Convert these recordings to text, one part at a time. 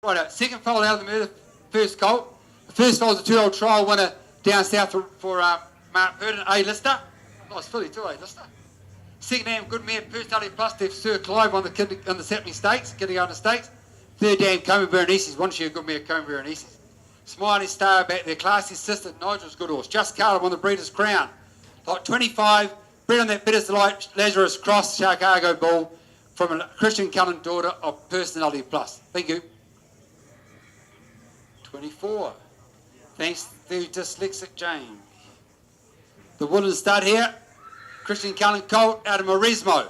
Right, second foal out of the murder, first colt. The first foal is a 2-year-old trial winner down south for Mark Purdon, A-lister. Nice filly too, A-lister. Second dam, good mare, Personality Plus, they've Sir Clive on the Sapling Stakes, getting out of the Stakes. Third dam, Comey Berenice's, one sheer good mare, Comey Berenice's. Smiling Star back there, classy sister, Nigel's good horse. Just Carter won the Breeders' Crown. Lot 25, bred on that Bitter's Delight, Lazarus Cross, Chicago Bull, from a Christian Cullen, daughter of Personality Plus. Thank you. 24. Thanks to Dyslexic James. The Wooden Stud here, Christian Cullen colt out of Morismo.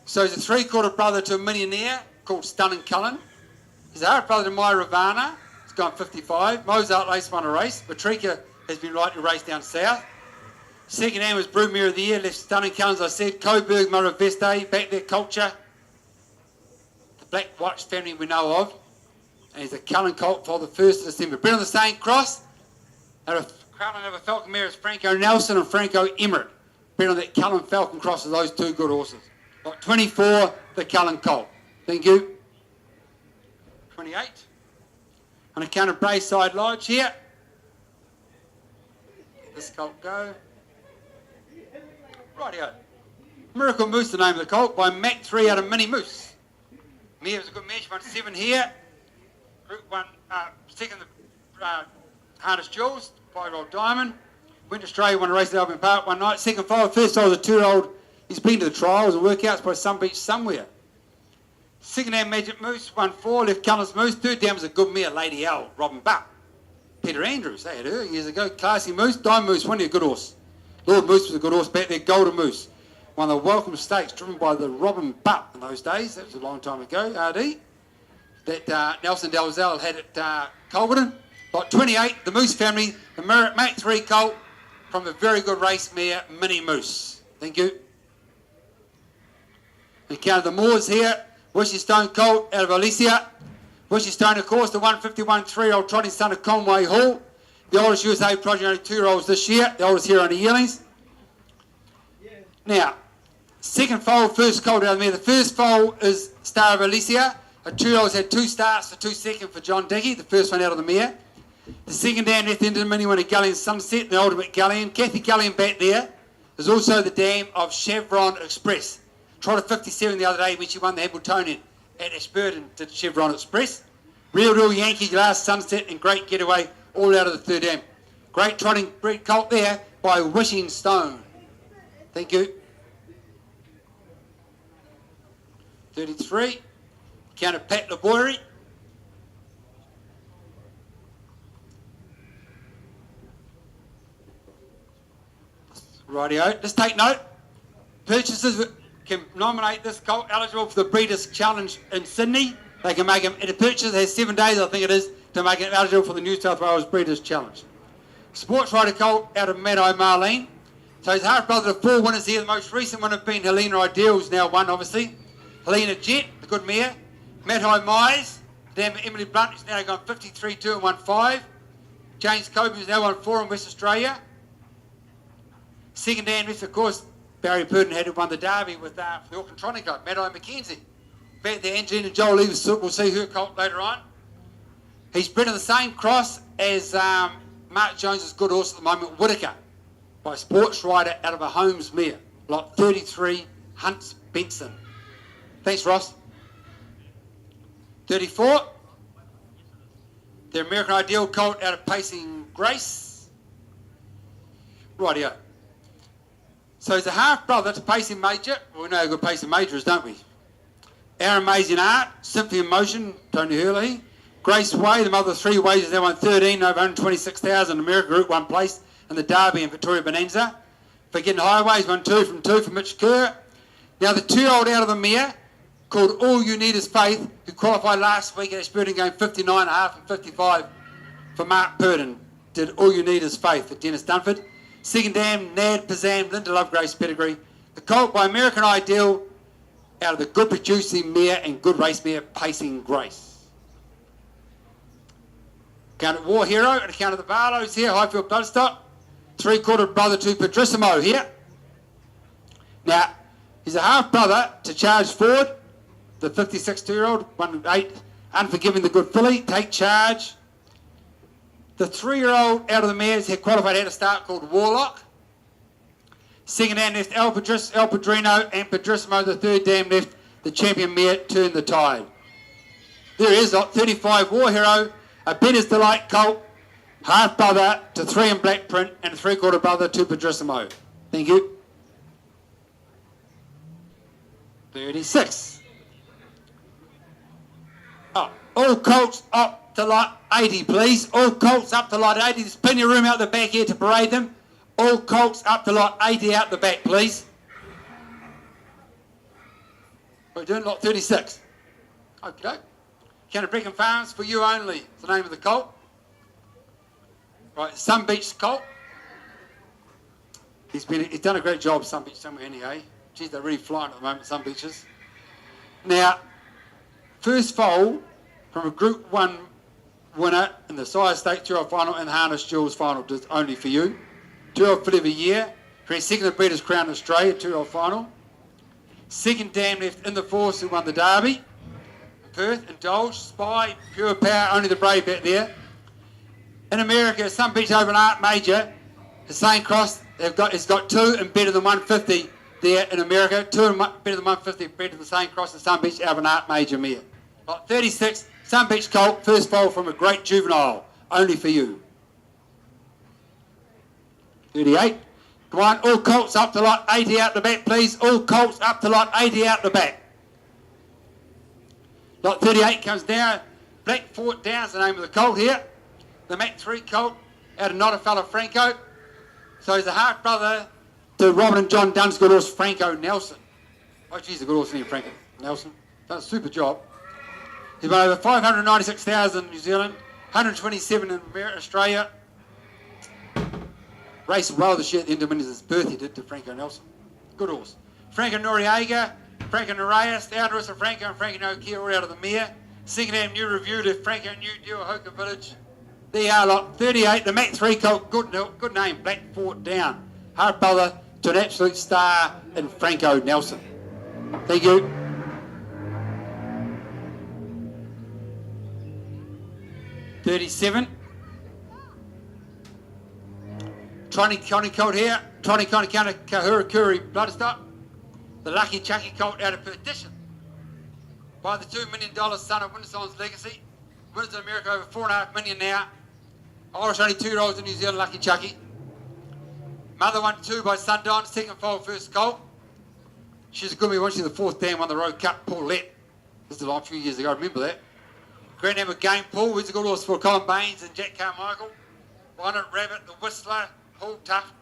So he's a 3/4 brother to a millionaire called Stunning Cullen. He's a half brother to My Ravana. He's gone 55. Mozart Lace won a race. Patrika has been rightly raced down south. Second hand was Broodmare of the Year, left Stunning Cullen, as I said. Coburg, Murray Veste, back there, Culture. The Black Watch family we know of. And he's a Cullen colt for the 1st of December. Bred on the same cross. Out of Cullen over Falcon mare is Franco Nelson and Franco Emmerich. Bred on that Cullen Falcon cross of those two good horses. Lot 24, the Cullen colt. Thank you. 28. On account of Brayside Lodge here. Let this colt go. Rightio. Miracle Moose, the name of the colt, by Mac 3 out of Mini Moose. Mare was a good mare, she won 7 here. Group 1, second, Hardest Jewels, 5-year-old Diamond. Went to Australia, won a race at Albion Park one night. Second foal, first foal was a 2-year-old. He's been to the trials and workouts by some beach somewhere. Second hand Magic Moose, 1-4, left Colours Moose. Third down was a good mare, Lady L, Robin Buck. Peter Andrews, they had her years ago. Classy Moose, Diamond Moose, one of a good horse. Lord Moose was a good horse back there, Golden Moose. Won the Welcome Stakes, driven by the Robin Buck in those days. That was a long time ago, RD. That Nelson Dalzell had at Colborne. Lot 28, the Moose family, the Mach 3 colt from the very good race mare, Mini Moose. Thank you. We count the Moors here. Wishy Stone colt out of Alicia. Wishy Stone, of course, the 151 3-year-old trotting son of Conway Hall. The oldest USA project, only 2-year-olds this year. The oldest here, only Yearlings. Now, second foal, first colt out of there. The first foal is Star of Alicia. A 2-year-old's had 2 starts for 2 seconds for John Dickey, the first one out of the mare. The second dam at the end of the mini won a Galleon Sunset, the ultimate Galleon. Kathy Galleon back there is also the dam of Chevron Express. Trotted 57 the other day when she won the Hamiltonian at Ashburton, did Chevron Express. Real Yankee, Last Sunset and Great Getaway, all out of the third dam. Great trotting breed colt there by Wishing Stone. Thank you. 33. Count of Pat Laborie. Rightio. Just take note. Purchasers can nominate this colt eligible for the Breeders' Challenge in Sydney. They can make him, and the purchase has 7 days, I think it is, to make him eligible for the New South Wales Breeders' Challenge. Sports Rider colt out of Mad Eye Marlene. So he's half brother to 4 winners here. The most recent one have been Helena Ideal's now won, obviously. Helena Jet, the good mare. Mad Eye Mize, damn Emily Blunt, who's now gone 53-2 and won 5. James Coburn, who's now won 4 in West Australia. Second Dan, of course, Barry Purdon had won the Derby with the Auckland Trotting Club, Mad Eye Mackenzie. Back there, Angelina Jolie, we'll see her colt later on. He's bred on the same cross as Mark Jones's good horse at the moment, Whitaker, by Sports Rider out of a Holmes mare, lot 33, Hunts Benson. Thanks, Ross. 34, the American Ideal colt out of Pacing Grace. Rightio. So he's a half-brother to Pacing Major. Well, we know how good Pacing Major is, don't we? Our Amazing Art, Symphony of Motion, Tony Hurley. Grace Way, the mother of 3 wages, they won 13, over 126,000. America Group 1 place in the Derby and Victoria Bonanza. Forgetting Highways, won 2 from 2 for Mitch Kerr. Now the 2-year-old out of the mare, called All You Need Is Faith, who qualified last week at Ashburton going 59.5 and 55 for Mark Purdon. Did All You Need Is Faith for Dennis Dunford. Second dam, Nad Pazam, Linda Lovegrace pedigree. The colt by American Ideal out of the good producing mare and good race mare, Pacing Grace. Count of War Hero, and account of the Barlows here, Highfield Bloodstock. 3/4 brother to Patrissimo here. Now, he's a half brother to Charge Ford, the 56 2-year-old, won 8 Unforgiving the good filly, Take Charge. The 3-year-old out of the mares had qualified at a start called Warlock. Second dam left, El Padrino and Padrissimo. The third dam left, the champion mare Turn the Tide. There is lot 35 War Hero, a Better's Delight colt, half brother to 3 in black print and a 3/4 brother to Padrissimo. Thank you. 36. Oh, all colts up to lot 80, please. All colts up to lot 80. There's plenty of room out the back here to parade them. All colts up to lot 80 out the back, please. We're doing lot 36. Okay. Canterbury Farms for you only. It's the name of the colt. Right, Sun Beach colt. He's done a great job, Sun Beach, somewhere anyway. Geez, they're really flying at the moment, Sun Beaches. Now, first foal from a Group 1 winner in the Sire State 2-year-old final and the Harness Jewels final, just only for you. 2-year-old filly of the year. For his second Breeders' Crown Australia, 2-year-old final. Second dam left in the force who won the Derby. Perth, Indulge, Spy, Pure Power, only the brave back there. In America, Sun Beach over an Art Major, Hussein Cross, it's got 2 and better than 150 there in America. 2 and better than 150 better than Hussein Cross and Sun Beach over an Art Major mare. Lot 36, Sun Beach colt, first foal from a great juvenile, only for you. 38. Come on, all colts up to lot 80 out the back, please. All colts up to lot 80 out the back. Lot 38 comes down. Black Fort Down's the name of the colt here. The Mac 3 colt out of Nottafella Franco. So he's a half brother to Robin and John Dunn's good horse, Franco Nelson. Oh, geez, a good horse named Franco Nelson. Done a super job. He's won over 596,000 in New Zealand, 127 in Australia. Raced well this year at the end of his birth, he did, to Franco Nelson. Good horse. Franco Noriega, Franco Norreas, the Outdoors of Franco and Franco Nokia all out of the mare. Second hand new review to Franco New Deal, Hoka Village. There you are, lot 38, the Mac 3 colt, good name, Black Fort Down. Half brother to an absolute star in Franco Nelson. Thank you. $37. Troni Connie colt here. Troni Connie counter Kahura Kuri Bloodstock. The Lucky Chucky colt out of Perdition. By the $2 million son of Winterson's Legacy. Winners in America over $4.5 million now. Irish only 2-year-olds in New Zealand, Lucky Chucky. Mother 1-2 by Sundown, second foal, first colt. She's a good one. She's the 4th dam on the Road Cup, Paulette. This is a few years ago, I remember that. Grand name of Game Pool, who's a good horse for Colin Baines and Jack Carmichael. Bonnet Rabbit, the Whistler, Paul Tough.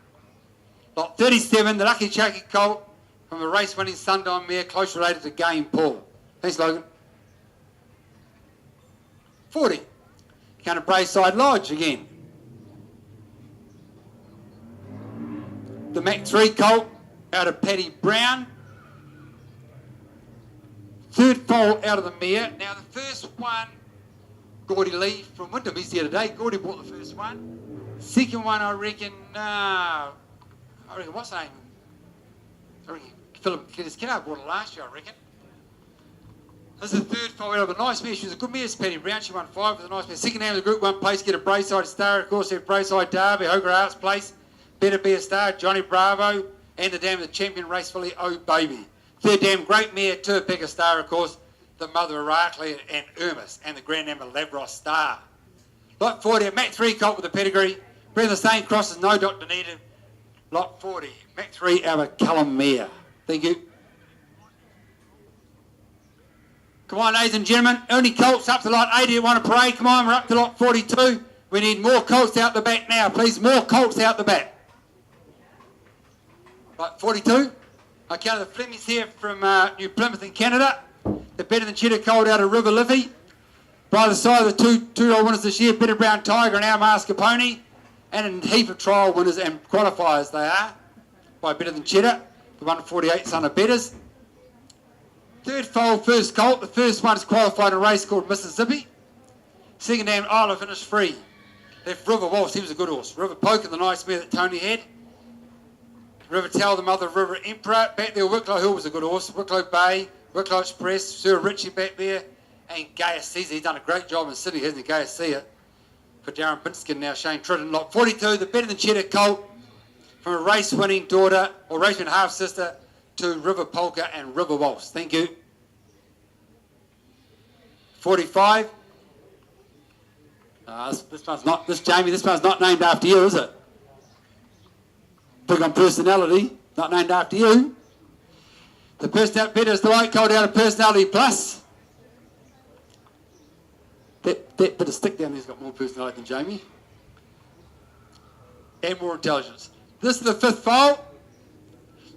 Lot 37, the Lucky Chucky colt from a race-winning Sundown mare, close related to Game Pool. Thanks, Logan. 40. Counter Brayside Lodge again. The Mac 3 colt out of Paddy Brown. Third foal out of the mare. Now the first one, Gordy Lee from Wyndham, he's here today. Gordy bought the first one. Second one, I reckon what's the name? I reckon Philip Kennard bought it last year, I reckon. This is the third foal out of a nice mare. She was a good mare, Paddy Brown. She won 5 with a nice mare. Second name of the Group 1 place, get a Brayside Star. Of course, they have Brayside Derby, Hoger Arts Place, Better Be a Star, Johnny Bravo, and the dam of the champion race filly, Oh Baby. Third dam, great mare, Turpeka Star, of course, the mother of Arkley and Ermis, and the grand name of Lavros Star. Lot 40, Mac 3 colt with a pedigree. Bring the same crosses, no doctor needed. Lot 40, Mac 3 out of Callum Mare. Thank you. Come on, ladies and gentlemen. Only colts up to lot 80 at one parade. Come on, we're up to lot 42. We need more colts out the back now, please. More colts out the back. Lot 42. I count the Flemings here from New Plymouth in Canada. The Better Than Cheddar colt out of River Liffey. By the side of the two-year-old winners this year, Better Brown Tiger and Our Masker Pony. And a heap of trial winners and qualifiers they are. By Better Than Cheddar. The 148 son of Betters. Third foal, first colt. The first one's qualified in a race called Mississippi. Second name, Isla finished free. Left River Waltz, he was a good horse. River Poker, the nice mare that Tony had. River Tell, the mother of River Emperor. Back there, Wicklow Hill was a good horse. Wicklow Bay, Wicklow Express, Sir Richie back there. and Gaius Caesar. He's done a great job in Sydney, hasn't he, Gaius Caesar? For Darren Binskin now, Shane Tritton. Lot 42, the Better Than Cheddar colt from a race-winning daughter, or race-winning half-sister, to River Polka and River Waltz. Thank you. 45. This one's not, Jamie, this one's not named after you, is it? Big on personality, not named after you. The personality better is the right colt out of Personality Plus. That bit of stick down there's got more personality than Jamie. And more intelligence. This is the fifth foal.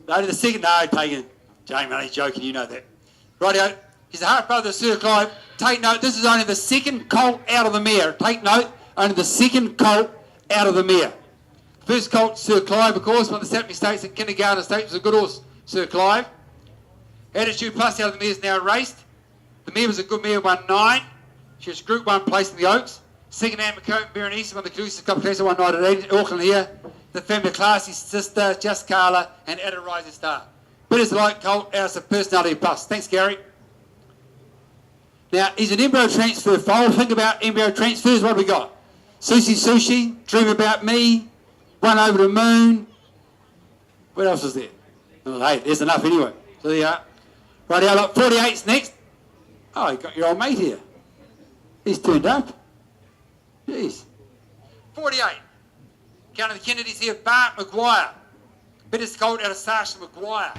No, the second, no, taken. Jamie, I'm only joking, you know that. Rightio, he's a half brother of Sir Clive. Take note, this is only the second colt out of the mare. Take note, only the second colt out of the mare. First colt, Sir Clive, of course, won the Sapling Stakes and Kindergarten Stakes. Was a good horse, Sir Clive. Attitude Plus out of the mare is now raced. The mare was a good mare, won 9. She was Group 1 place in the Oaks. Second hand, McComb Berenice won the Calusa Cup case, one night at Auckland here. The family Classy Sister, Just Carla, and Added Rising Star. But it's the light colt out of Personality Plus. Thanks, Gary. Now, he's an embryo transfer foal. Think about embryo transfers. What have we got? Sushi, Dream About Me, One Over the Moon. What else is there? Oh, hey, there's enough anyway. So there you are. Right, now, look, 48's next. Oh, you got your old mate here. He's turned up. Jeez. 48. Counting the Kennedys here, Bart Maguire. Bitters colt out of Sasha Maguire.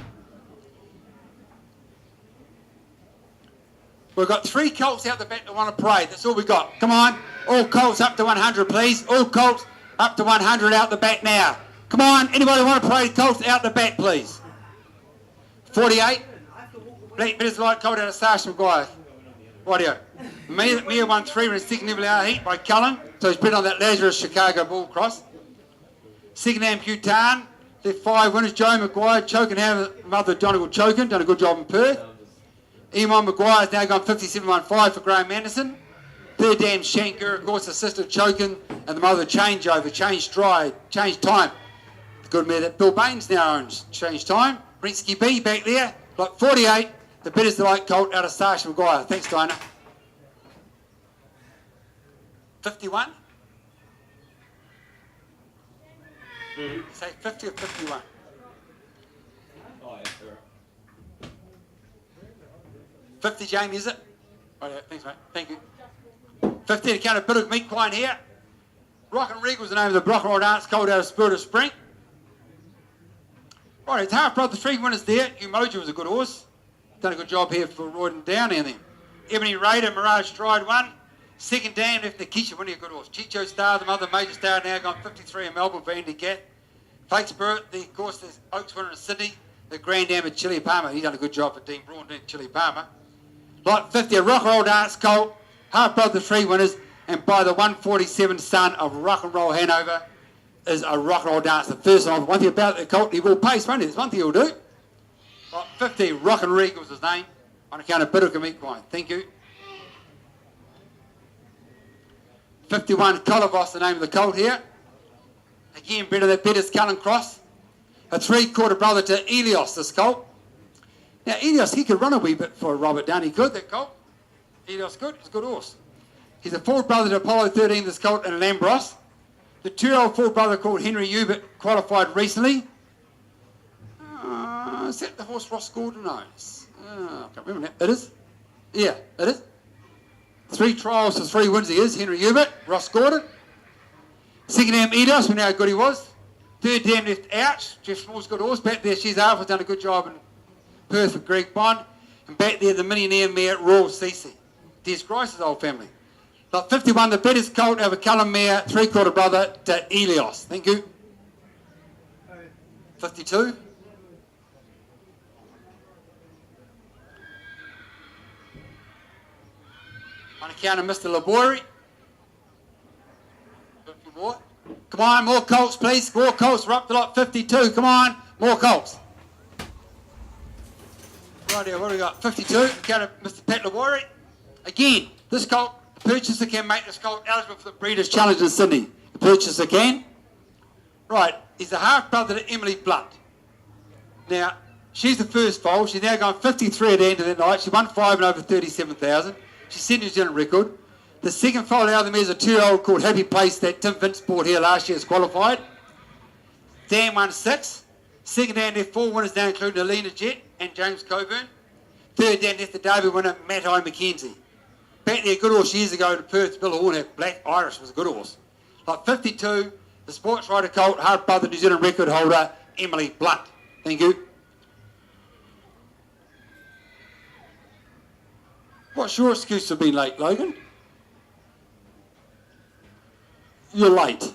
We've got 3 colts out the back that want to parade. That's all we got. Come on. All colts up to 100, please. All colts up to 100 out the back now. Come on. Anybody want to parade colts out the back, please? 48. Black Bitters light colt out of Sasha Maguire. Rightio. Mia won 3 in a second level hour heat by Cullen. So he's been on that Lazarus Chicago Bull Cross. Second hand Bhutan. They're 5 winners. Joe Maguire, Chokin, mother Donegal Chokin, done a good job in Perth. Iman Maguire's now gone 57.15 for Graham Anderson. Third Dan Shanker, of course, the sister of Chokin, and the mother Changeover, Change Stride, Change Time. The good mare that Bill Baines now owns, Change Time. Rinsky B back there, like 48. The Bitters Delight colt out of Sasha Maguire. Thanks, Dinah. 51? Say 50 or 51? Oh, yeah, sure. 50, Jamie, is it? Right, thanks, mate. Thank you. 50 to count a bit of meat quine here. Rock and Regal was the name of the Brock and Roll Dance colt out of Spirit of Spring. Right, it's half brother, 3 winners there. Umoja was a good horse. Done a good job here for Royden Downey and them. Ebony Raider, Mirage Stride 1. Second Dan left Nikisha, winning a good horse. Chicho Star, the mother Major Star, now gone 53 in Melbourne for Andy Gatt. Fake Spirit, of course, the Oaks winner in Sydney. The Grand Dam of Chili Palmer. He's done a good job for Dean Braun, didn't Chili Palmer. Lot 50, a Rock and Roll Dance colt. Half brother, 3 winners. And by the 147 son of Rock and Roll Hanover is a Rock and Roll Dance. The first one thing about the colt, he will pace, won't he? There's one thing he'll do. Lot 50, Rock and Regal's his name. On account of Bidduka Meat Wine. Thank you. 51, Colivos, the name of the colt here. Again, better than Peters Cullen Cross. A 3/4 brother to Elios, this colt. Now, Elios, he could run a wee bit for Robert Downey. Good, that colt. Elios, good. He's a good horse. He's a 4th brother to Apollo 13, this colt, and Lambros. The 2-year-old 4th brother called Henry Hubert qualified recently. Is that the horse Ross Gordon owns? I can't remember that. It is? Yeah, it is. 3 trials for 3 wins he is. Henry Hubert, Ross Gordon. Second name Elios, we know how good he was. Third dam left out. Jeff Small's good horse. Back there, she's Alpha's done a good job in Perth for Greg Bond. And back there, the millionaire mare, Royal Cece. Des Grice's old family. Lot 51, the Betters colt over Cullen mare, 3/4 brother to Elios. Thank you. 52. On account of Mr. Labori. 50 more. Come on, more colts, please. More colts. We're up to lot 52. Come on, more colts. Right here, what do we got? 52. On account of Mr. Pat Labori. Again, this colt, the purchaser can make this colt eligible for the Breeders' Challenge in Sydney. The purchaser can. Right, he's a half brother to Emily Blunt. Now, she's the first foal. She's now gone 53 at the end of that night. She won 5 and over 37,000. She set New Zealand record. The second foal out of them is a 2-year-old called Happy Place that Tim Vince bought here last year, is qualified. Dan won 6. Second Dan left 4 winners down, including Alina Jett and James Coburn. Third Dan left the Derby winner, Matt I. McKenzie. Back there, a good horse years ago in Perth, Bill Horn had Black Irish, was a good horse. Like 52, the Sports Rider colt, hard by the New Zealand record holder, Emily Blunt. Thank you. What's your excuse for being late, Logan? You're late.